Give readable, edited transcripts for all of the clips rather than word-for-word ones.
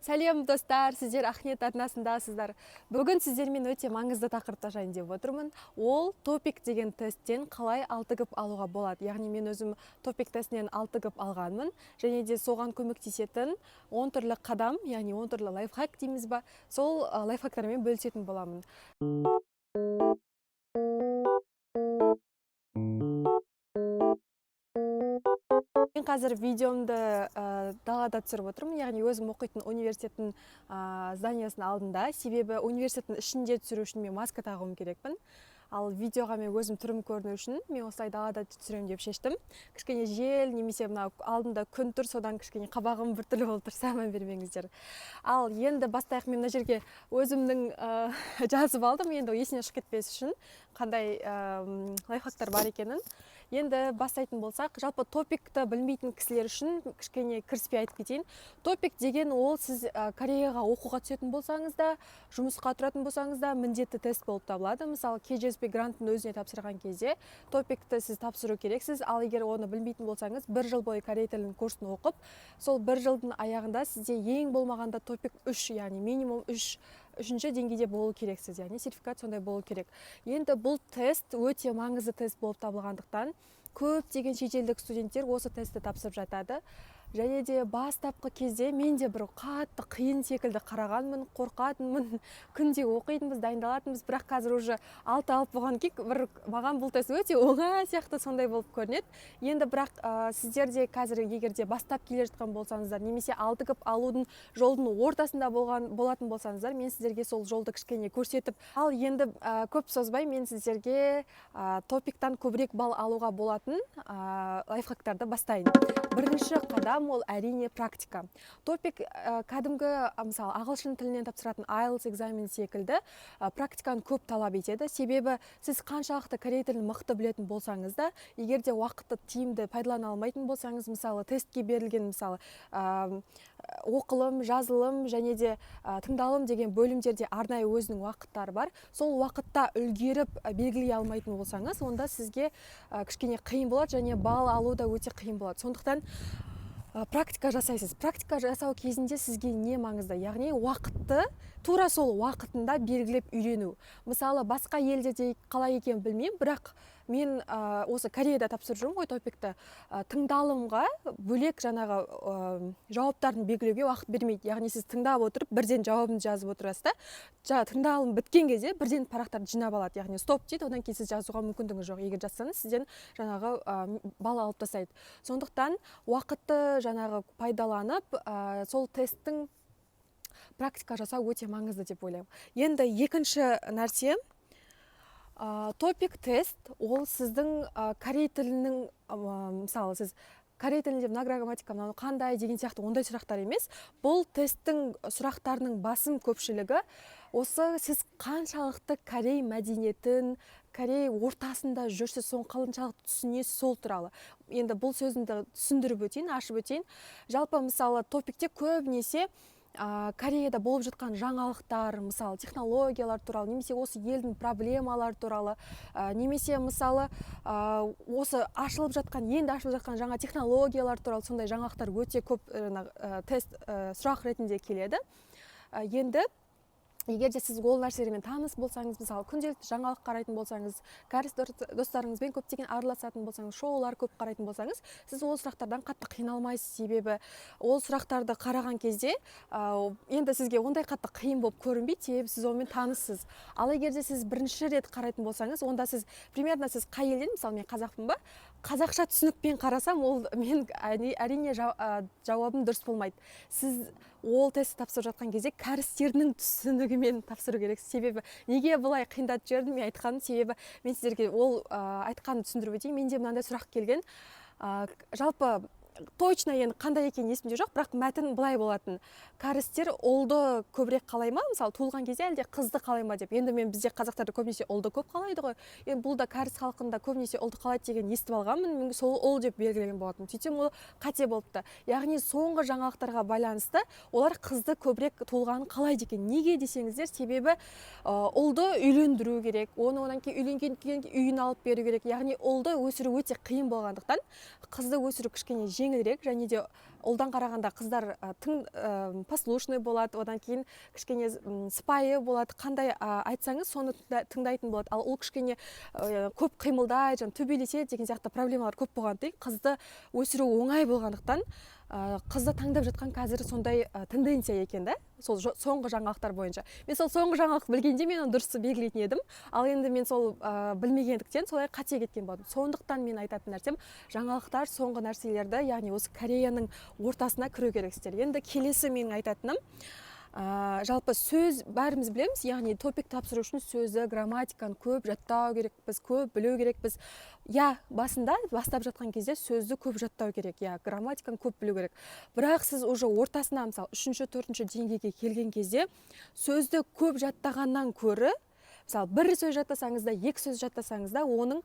Сәлем достар, сіздер Ақниет арнасындасыздар. Бүгін сіздермен өте маңызды тақырып жайында деп отырмын. Ол топик деген тесттен қалай 6 кіп алуға болады. Яғни мен өзім топик тестінен 6 кіп алғанмын. Және де соған көмектесетін 10 түрлі қадам, яғни 10 түрлі лайфхак дейміз ба, сол лайфхактармен бөлісетін боламын. Мен қазір видеомды далада түсіріп отырмын, яғни өзім оқитын университеттің зданиясының алдында. Себебі университеттің ішінде түсіру үшін мен маска тағуым керекпін. Ал видеоға мен өзім түрім көріну үшін мен осылай далада түсіремін деп шештім. Кішкене жел немесе мына алдында күн тұр, содан кішкене қабағым біртүрлі болып тұрса мән бермеңіздер. Ал енді бастайық. Мен мына жерге өзімнің жазып алдым, енді есіне шығып кетпес үшін қандай лайфхактар бар екенін. Енді бастайтын болсақ, жалпы топикті білмейтін кісілер үшін кішкене кіріспей айтып кетейін. Топик деген ол сіз Кореяға оқуға түсетін болсаңыз да, жұмысқа тұратын болсаңыз да міндетті тест болып табылады. Мысалы, KJSP грантын өзіне тапсырған кезде топикті сіз тапсыру керексіз. Ал егер оны білмейтін болсаңыз, 1 жыл бойы корей тілінің курсын оқып, сол 1 жылдың аяғында сізде ең болмағанда топик 3, яғни минимум 3-ші деңгейде болу керексіз, яғни сертификат сондай болу керек. Енді бұл тест өте маңызды тест болып табылғандықтан көптеген шетелдік студенттер осы тестті тапсырып жатады. Және де бастапқы кезде мен де бір қатты қиын секілді қарағанмын, қорқатынмын, күнде оқитынбыз, дайындалатынбыз, бірақ қазір уже 6 алып болған кейін маған бұл тест өте оңай сияқты сондай болып көрінеді. Енді бірақ сіздер де қазір егер де бастап келе жатқан болсаңыздар, немесе 6 кіп алудың жолдың ортасында болатын болсаңыздар, мен сіздерге сол жолды кішкене көрсетіп, ал енді көп созбай мен сіздерге топиктан көбірек балл алуға болатын лайфхактарды бастайын. Бірінші қадам ол әрине практика. Топик кәдімгі, мысалы, ағылшын тілінен тапсыратын IELTS экзамен секілді практиканы көп талап етеді. Себебі сіз қаншалықты корей тілін мықты білетін болсаңыз да, егер де уақытты тиімді пайдалана алмайтын болсаңыз, мысалы, тестке берілген, мысалы, оқылым, жазылым және де тыңдалым деген бөлімдерде арнайы өзінің уақыттары бар. Сол уақытта үлгеріп белгілей алмайтын болсаңыз, онда сізге кішкене қиын болады және балл алу да өте қиын болады. Сондықтан практика жасайсыз. Практика жасау кезінде сізге не маңызды? Яғни уақытты тура сол уақытында белгілеп үйрену. Мысалы, басқа елдерде қалай екенін білмеймін, бірақ мен осы Кореяда тапсырып жүрмін ғой топикті. Тыңдалымға бөлек жаңағы жауаптарын белгілеуге уақыт бермейді. Яғни сіз тыңдап отырып, бірден жауабын жазып отырасыз да, тыңдалым біткен кезде бірден парақтарды жинап алады. Яғни стоп дейді, одан кейін сіз жазуға мүмкіндігіңіз жоқ. Егер жазсаңыз, сізден жаңағы балл алып тастайды. Сондықтан уақытты жаңағы пайдаланып, сол тесттің практика жасау өте маңызды деп ойлаймын. Енді екінші нәрсе, топик тест, ол сіздің корей тілінің, мысалы, сіз корей тілінде мына грамматика, мынау қандай деген сияқты ондай сұрақтар емес. Бұл тесттің сұрақтарының басым көпшілігі осы сіз қаншалықты корей мәдениетін, корей ортасында жүрсіз, соны қаншалықты түсінесіз, сол туралы. Енді бұл сөзімді түсіндіріп өтейін, ашып өтейін. Жалпы, мысалы, топикте көбінесе Кореяда болып жатқан жаңалықтар, мысалы, технологиялар туралы, немесе осы елдің проблемалар туралы, немесе, мысалы, осы енді ашылып жатқан жаңа технологиялар туралы сондай жаңалықтар өте көп тест сұрақ ретінде келеді. Енді егер де сіз ол нәрселермен таныс болсаңыз, мысалы, күнделікті жаңалық қарайтын болсаңыз, кәріс достарыңызбен көптеген араласатын болсаңыз, шоулар көп қарайтын болсаңыз, сіз ол сұрақтардан қатты қиналмайсыз. Себебі ол сұрақтарды қараған кезде енді сізге ондай қатты қиын болып көрінбейді, себебі сіз онымен таныссыз. Ал егер де сіз бірінші рет қарайтын болсаңыз, онда сіз примерно сіз қай елден, мысалы, мен қазақпын ба, қазақша түсінікпен қарасам, ол мен әрине жауабым дұрыс болмайды. Сіз ол тестті тапсырып жатқан кезде кәрістердің түсінігімен тапсыру керексіз. Себебі неге бұлай қиындатып жібердім, мен айтқаным, себебі мен сіздерге ол айтқанын түсіндіріп өтейін. Менде мынандай сұрақ келген. Жалпы точно енді қандай екенін есімде жоқ, бірақ мәтін былай болатын. Кәрістер ұлды көбірек қалай ма? Мысалы, туылған кезде әлде қызды қалай ма деп. Енді мен бізде қазақтарда көбінесе ұлды көп қалайды ғой. Енді бұл да кәріс халқында көбінесе ұлды қалайды деген естіп алғанмын. Сол ұл деп белгілеген болатын. Сөйтсем ол қате болыпты. Яғни соңғы жаңалықтарға байланысты олар қызды көбірек туылғанын қалайды екен. Неге десеңіздер, себебі ұлды үйлендіру керек. Оны одан кейін үйленген үйін алып беру керек. Яғни ұлды өсіру өте қиын болғандықтан, қызды өсіру кішкене жеңіл жеңілірек, және де ұлдан қарағанда қыздар тың послушный болады, одан кейін кішкене сыпайы болады, қандай айтсаңыз соны тыңдайтын болады. Ал ұл кішкене көп қимылдайды, төбелеседі деген сияқты проблемалар көп болғандықтан қызды өсіру оңай болғандықтан қызды таңдап жатқан қазір сондай тенденция екен да, сол соңғы жаңалықтар бойынша. Мен сол соңғы жаңалық білгенде мен оны дұрыс белгілейтін едім, ал енді мен сол білмегендіктен солай қате кеткен болдым. Сондықтан мен айтатын нәрсем, жаңалықтар соңғы нәрселерді, яғни осы Кореяның ортасына кіру керексіздер. Енді келесі менің айтатыным, жалпы сөз бәріміз білеміз, яғни топик тапсыру үшін сөзді, грамматиканы көп жаттау керекпіз, көп білу керекпіз. Басында бастап жатқан кезде сөзді көп жаттау керек, грамматиканы көп білу керек. Бірақ сіз уже ортасына, мысалы, 3-4 деңгейге келген кезде сөзді көп жаттағаннан көрі, мысалы, бір сөз жаттасаңыз да, екі сөз жаттасаңыз да, оның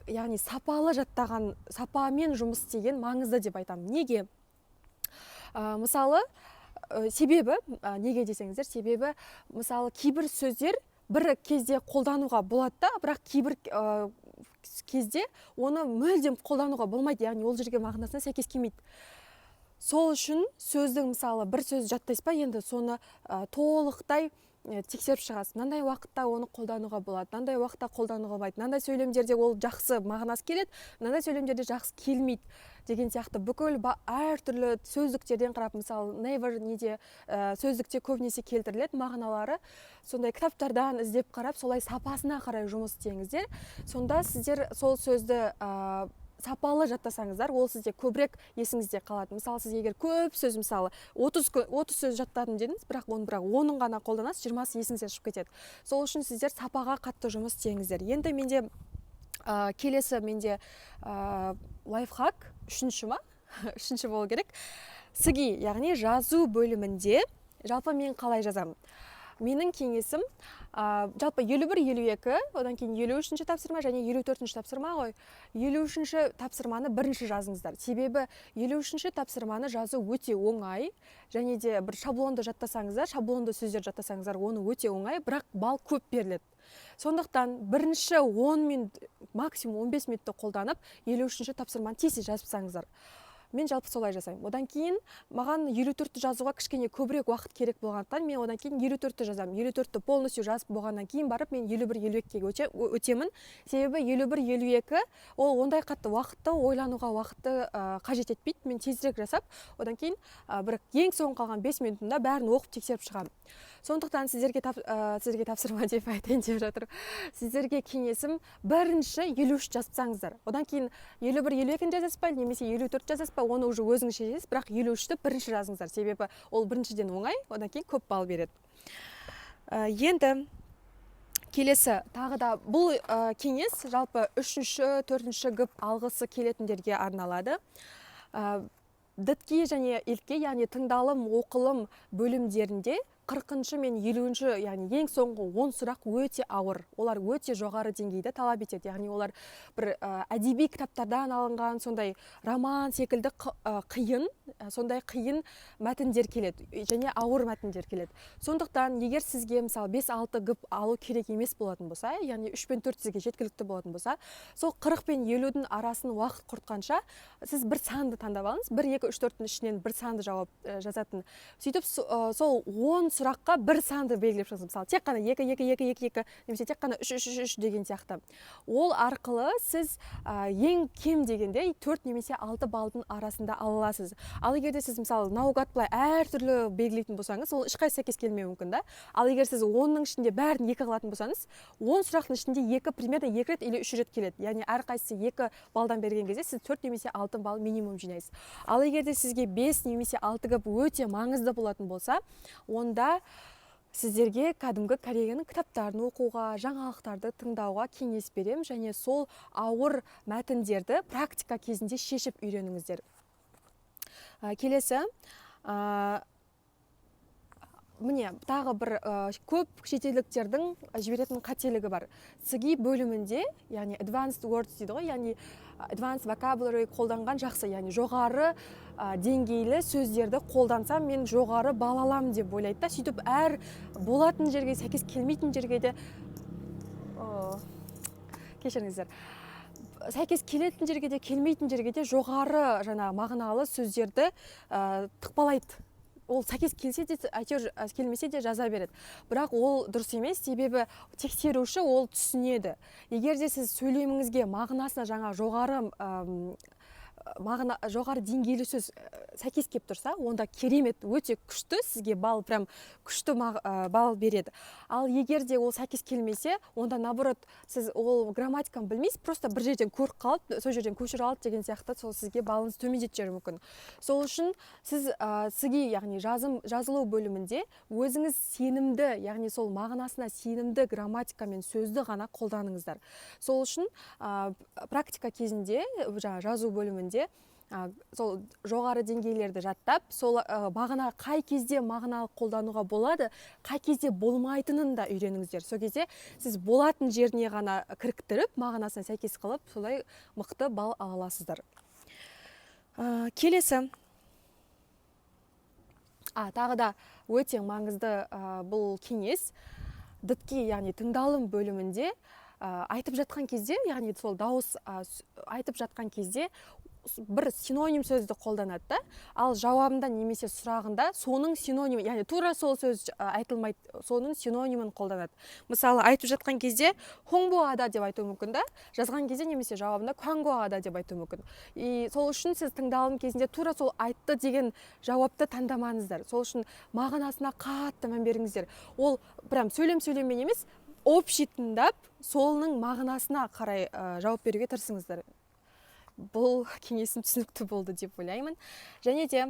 яғни сапалы жаттаған, сапамен жұмыс істеген маңызды деп айтамын. Неге? Мысалы, себебі, неге десеңіздер, себебі, мысалы, кейбір сөздер бір кезде қолдануға болады да, бірақ кейбір кезде оны мүлдем қолдануға болмайды, яғни ол жерге мағынасына сәйкес келмейді. Сол үшін сөздің, мысалы, бір сөз жаттайсыз ба, енді соны толықтай тексеріп шығасыз. Мынандай уақытта оны қолдануға болады, мынандай уақытта қолдануға болмайды, мынандай сөйлемдерде ол жақсы мағынасы келеді, мынандай сөйлемдерде жақсы келмейді деген сияқты бүкіл әртүрлі сөздіктерден қарап, мысалы, never неде сөздікте көбінесе келтіріледі мағыналары, сондай кітаптардан іздеп қарап, солай сапасына қарай жұмыс істеңіздер. Сонда сіздер сол сөзді сапалы жаттасаңыздар, ол сізде көбірек есіңізде қалады. Мысалы, сіз егер көп сөз, мысалы, 30 сөз жаттадым дедіңіз, бірақ оның ғана қолданасыз, 20-сы есіңізден шығып кетеді. Сол үшін сіздер сапаға қатты жұмыс істеңіздер. Енді менде келесі менде лайфхак, үшінші болу керек. Сыги, яғни жазу бөлімінде, жалпы мен қалай жазамын? Менің кеңесім, жалпы 51-52, одан кейін 53-ші тапсырма және 54-ші тапсырма ғой. 53-ші тапсырманы бірінші жазыңыздар. Себебі 53-ші тапсырманы жазу өте оңай, және де бір шаблонды жаттасаңыздар, шаблонды сөздер жаттасаңыздар, оны өте оңай, бірақ бал көп беріледі. Сондықтан бірінші 10 минут, максимум 15 минутты қолданып, 53-ші тапсырманы тез жазыпсаңыздар. Мен жалпы солай жасаймын. Одан кейін маған 54-ті жазуға кішкене көбірек уақыт керек болғандықтан мен одан кейін 54-ті жазамын. 54-ті полностью жазып болғаннан кейін барып мен 51-52-ге өтемін. Себебі 51-52 ол ондай қатты уақытты ойлануға уақытты қажет етпейді. Мен тезірек жасап, одан кейін бір ең соң қалған 5 минутында бәрін оқып тексеріп шығамын. Сондықтан сіздерге тапсырма деп айтайын деп жатыр. Сіздерге кеңесім бірінші 53 жазсаңыздар. Одан кейін 51-52-ні жазаспай, немесе 54 жазаспай, оны уже өзіңіз шешесіз, бірақ 53-ті бірінші жазыңыздар. Себебі ол біріншіден оңай, одан кейін көп балл береді. Енді келесі тағы да бұл кеңес жалпы 3-ші, 4-ші гіп алғысы келетіндерге арналады. Дітке және илтке, яғни тыңдалым, оқылым бөлімдерінде 40-шы мен 50-ші, яғни ең соңғы 10 сұрақ өте ауыр. Олар өте жоғары деңгейді талап етеді. Яғни олар бір әдеби кітаптардан алынған, сондай роман секілді сондай қиын мәтіндер келеді, және ауыр мәтіндер келеді. Сондықтан, егер сізге мысалы 5-6 гіп алу керек емес болатын болса, яғни 3 пен 4 сізге жеткілікті болатын болса, сол 40 пен 50-дің арасын уақыт құртқанша, сіз бір санды таңдап алыңыз, 1, 2, 3, 4-дің ішінен бір санды жауап жазатын. Сөйтіп, сол 10 сұраққа бір санды белгілеп шығыңыз. Мысалы, тек қана 2, 2, 2, 2, 2, немесе тек қана 3, 3, 3 деген сияқты. Ол арқылы сіз ең кем дегенде 4 немесе 6 балдың арасында ала аласыз. Ал егер де сіз мысалы наугад былай әртүрлі белгілейтін болсаңыз, ол ешқайсысы сәйкес келмеуі мүмкін да. Ал егер сіз 10-ның ішінде бәрін 2 қылатын болсаңыз, 10 сұрақтың ішінде 2 примерно 2 рет или 3 рет келеді. Яғни әрқайсысы 2 балдан берген кезде сіз 4 немесе 6 балл минимум жинайсыз. Ал егер де сізге 5 немесе 6 гіп өте маңызды болатын болса, онда сіздерге кәдімгі Кореяның кітаптарын оқуға, жаңалықтарды тыңдауға кеңес берем, және сол ауыр мәтіндерді практика кезінде шешіп үйреніңіздер. Келесі, міне, тағы бір көп шетелдіктердің жіберетін қателігі бар. Сыги бөлімінде, яғни advanced words дейді ғой, яғни advanced vocabulary қолданған жақсы, яғни жоғары деңгейлі сөздерді қолдансам, мен жоғары балл аламын деп ойлайды да. Сөйтіп әр болатын жерге, сәйкес келмейтін жерге де кешіріңіздер. сәйкес келетін жерге де келмейтін жерге де жоғары жаңағы мағыналы сөздерді тықпалайды. Ол сәйкес келсе де әйтеуір келмесе де жаза береді. Бірақ ол дұрыс емес, себебі тексеруші ол түсінеді. Егер де сіз сөйлеміңізге мағынасына жаңа жоғары деңгейлі сөз сәйкес келіп тұрса, онда керемет, өте күшті, сізге балл прям күшті балл береді. Ал егер де ол сәйкес келмесе, онда наоборот, сіз ол грамматиканы білмейсіз, просто бір жерден көріп қалып, сол жерден көшіріп алды деген сияқты, сол сізге баллыңыз төмендетіп жіберуі мүмкін. Сол үшін сіз сізге, яғни жазылу бөлімінде өзіңіз сенімді, яғни сол мағынасына сенімді грамматика мен сөзді ғана қолданыңыздар. Сол үшін практика кезінде, жазу бөлімінде сол жоғары деңгейлерді жаттап, сол мағына қай кезде мағыналық қолдануға болады, қай кезде болмайтынын да үйреніңіздер. Сол кезде сіз болатын жеріне ғана кіріктіріп, мағынасына сәйкес қылып, солай мықты балл ала аласыздар. Келесі. Тағы да өте маңызды бұл кеңес. Дітке, яғни тыңдалым бөлімінде айтып жатқан кезде, яғни сол дауыс айтып жатқан кезде бір синоним сөзді қолданады да, ал жауабында немесе сұрағында соның синонимі, яғни тура сол сөз айтылмайды, соның синонимін қолданады. Мысалы, айтып жатқан кезде хоңбоада деп айту мүмкін да, жазған кезде немесе жауабында квангоада деп айту мүмкін. И сол үшін сіз тыңдалым кезінде тура сол айтты деген жауапты таңдамаңыздар. Сол үшін мағынасына қатты мән беріңіздер. Ол прям сөйлеммен емес, общий тыңдап, солының мағынасына қарай жауап беруге тырысыңыздар. Бұл кеңесім түсінікті болды деп ойлаймын. Және де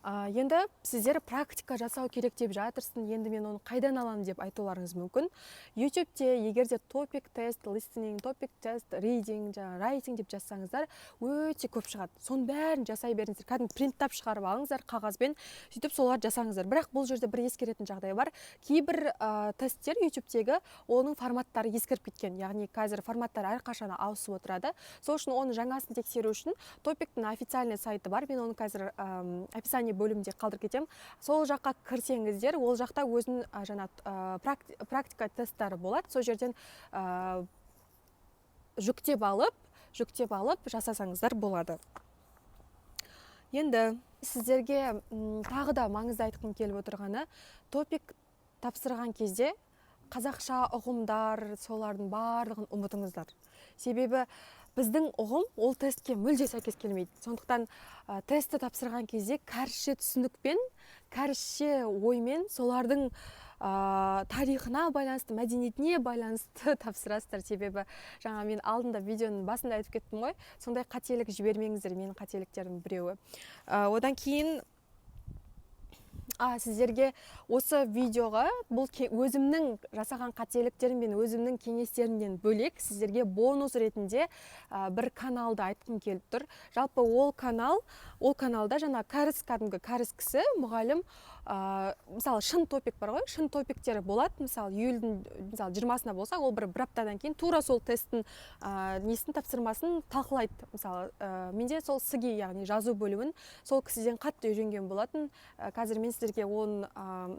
енді сіздер практика жасау керек деп жатырсың, енді мен оны қайдан аламын деп айтуларыңыз мүмкін. YouTube-те егер де topic test, listening, topic test, reading, writing деп жазсаңыздар, өте көп шығады. Соның бәрін жасай беріңіздер. Кәдімгі принттап шығарып алыңыздар қағазбен, сөйтіп соларды жасаңыздар. Бірақ бұл жерде бір ескеретін жағдай бар. Кейбір тесттер YouTube-тегі оның форматтары ескіріп кеткен. Яғни қазір форматтар әрқашан ауысып отырады. Сол үшін оны жаңасын тексеру үшін топиктің официальный сайты бар. Мен оны қазір описание бөлімде қалдырып кетем. Сол жаққа кірсеңіздер, ол жақта өзінің практика тесттары болады. Сол жерден жүктеп алып жасасаңыздар болады. Енді сіздерге тағы да маңызды айтқым келіп отырғаны, топик тапсырған кезде қазақша ұғымдар, солардың барлығын ұмытыңыздар. Себебі біздің ұғым ол тестке мүлде сәйкес келмейді. Сондықтан тестті тапсырған кезде кәрісше түсінікпен, кәрісше оймен, солардың тарихына байланысты, мәдениетіне байланысты тапсырасыздар. Себебі жаңа мен алдында видеоның басында айтып кеттім ғой, сондай қателік жібермеңіздер, менің қателіктерім біреуі. Одан кейін сіздерге осы видеоға бұл өзімнің жасаған қателіктерім мен өзімнің кеңестерімнен бөлек сіздерге бонус ретінде бір каналды айтқым келіп тұр. Жалпы ол каналда жаңа кәдімгі кәріс кісі, мұғалім, мысалы шын топик бар ғой, шын топиктері болады. Мысалы июльдің 20-сына болса, ол бір аптадан кейін тура сол тесттің несін тапсырмасын талқылайды. Мысалы, менде сол сыги, яғни жазу бөлімін сол кісіден қатты үйренген болатын. Қазір мен сіздерге оның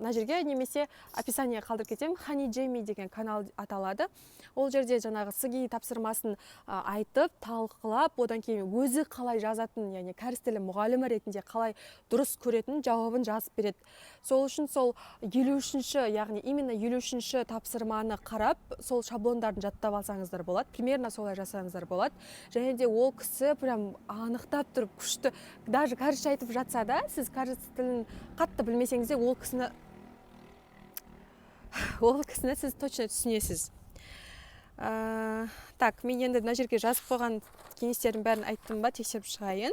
мына жерге немесе описание қалдырып кетемін. Honey Jamie деген канал аталады. Ол жерде жаңағы сыги тапсырмасын айтып, талқылап, одан кейін өзі қалай жазатын, яғни кәріс тілі мұғалімі ретінде қалай дұрыс көретін жауабын жазып береді. Сол үшін сол 53-ші, яғни именно 53-ші тапсырманы қарап, сол шаблондарын жаттап алсаңыздар болады. Примерно солай жасаңыздар болады. Және де ол кісі прям анықтап тұрып күшті, даже кәрісше айтып жатса да, сіз кәріс тілін қатты білмесеңіз де ол кісіні сіз точно түсінесіз. Так, мен енді мына жерге жазып қойған кеңестердің бәрін айттым ба, тексеріп шығайын.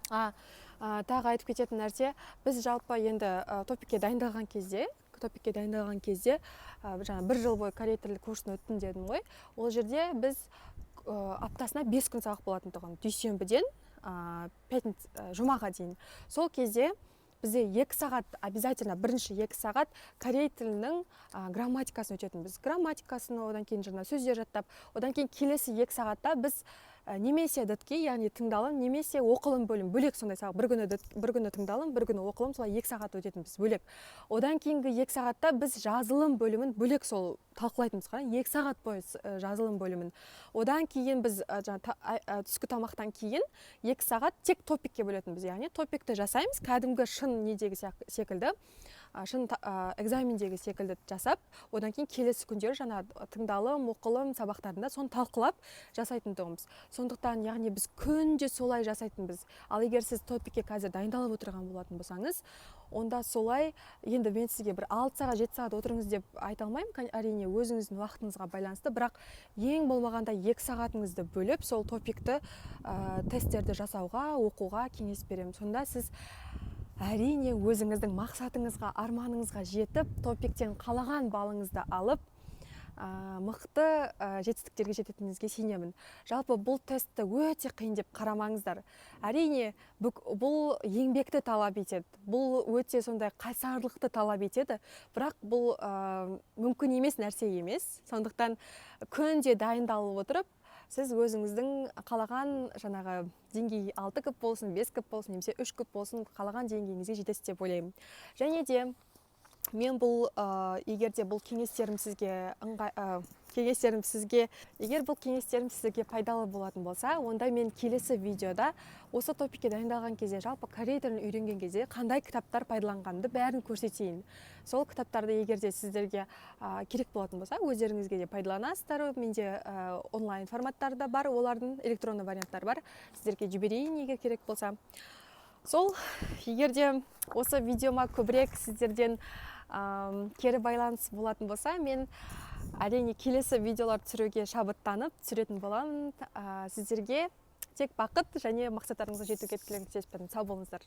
Тағы айтып кететін нәрсе, біз жалпы енді топикке дайындалған кезде, жаңа бір жыл бойы корей тілі курсын өттім дедім ғой. Ол жерде біз аптасына 5 күн сабақ болатын тұғын, дүйсенбіден жұмаға дейін. Сол кезде бізде 2 сағат, обязательно бірінші 2 сағат корей тілінің грамматикасын өтетін. Біз грамматикасын, одан кейін жаңа сөздер жаттап, одан кейін келесі 2 сағатта біз немесе дітке, яғни тыңдалым, немесе оқылым бөлім бөлек. Сондай сағат бір күні тыңдалым, бір күні оқылым, солай 2 сағат өтетінбіз бөлек. Одан кейінгі 2 сағатта біз жазылым бөлімін бөлек сол талқылайтынбыз. 2 сағат бойы жазылым бөлімін. Одан кейін біз түскі тамақтан кейін 2 сағат тек топикке бөлетінбіз. Яғни топикті жасаймыз, кәдімгі шын недегі секілді, шын экзамендегі секілді жасап, одан кейін келесі күндері жаңа тыңдалым, оқылым сабақтарында соны талқылап жасайтындығымыз. Сондықтан, яғни біз күнде солай жасайтынбыз. Ал егер сіз топикке қазір дайындалып отырған болатын болсаңыз, онда солай, енді мен сізге бір 6 сағат, 7 сағат отырыңыз деп айта алмаймын, әрине өзіңіздің уақытыңызға байланысты, бірақ ең болмағанда 2 сағатыңызды бөліп, сол топикті тесттерді жасауға, оқуға кеңес беремін. Сонда сіз әрине өзіңіздің мақсатыңызға, арманыңызға жетіп, топиктен қалаған балыңызды алып, мықты жетістіктерге жететініңізге сенемін. Жалпы бұл тестті өте қиын деп қарамаңыздар. Әрине бұл еңбекті талап етеді. Бұл өте сондай қайсарлықты талап етеді, бірақ бұл мүмкін емес нәрсе емес. Сондықтан күнде дайындалып отырып, сіз өзіңіздің қалаған жаңағы деңгей 6 күп болсын, 5 күп болсын, немесе 3 күп болсын, қалаған деңгейіңізге жетесіз деп ойлаймын. Және де мен бұл егер бұл кеңестерім сізге пайдалы болатын болса, онда мен келесі видеода осы топикке дайындалған кезде, жалпы корей тілін үйренген кезде қандай кітаптар пайдаланғанымды бәрін көрсетейін. Сол кітаптарды егер де сіздерге керек болатын болса, өздеріңізге де пайдаланасыздар. Менде онлайн форматтарда бар, олардың электронды варианттары бар. Сіздерге жіберейін егер керек болса. Сол, егер де осы видеома көбірек сіздерден кері байланыс болатын болса, мен әрине келесі видеолар түсіруге шабыттанып түсіретін боламын. Сіздерге тек бақыт және мақсаттарыңызға жетуге тілектеспін. Сау болыңыздар.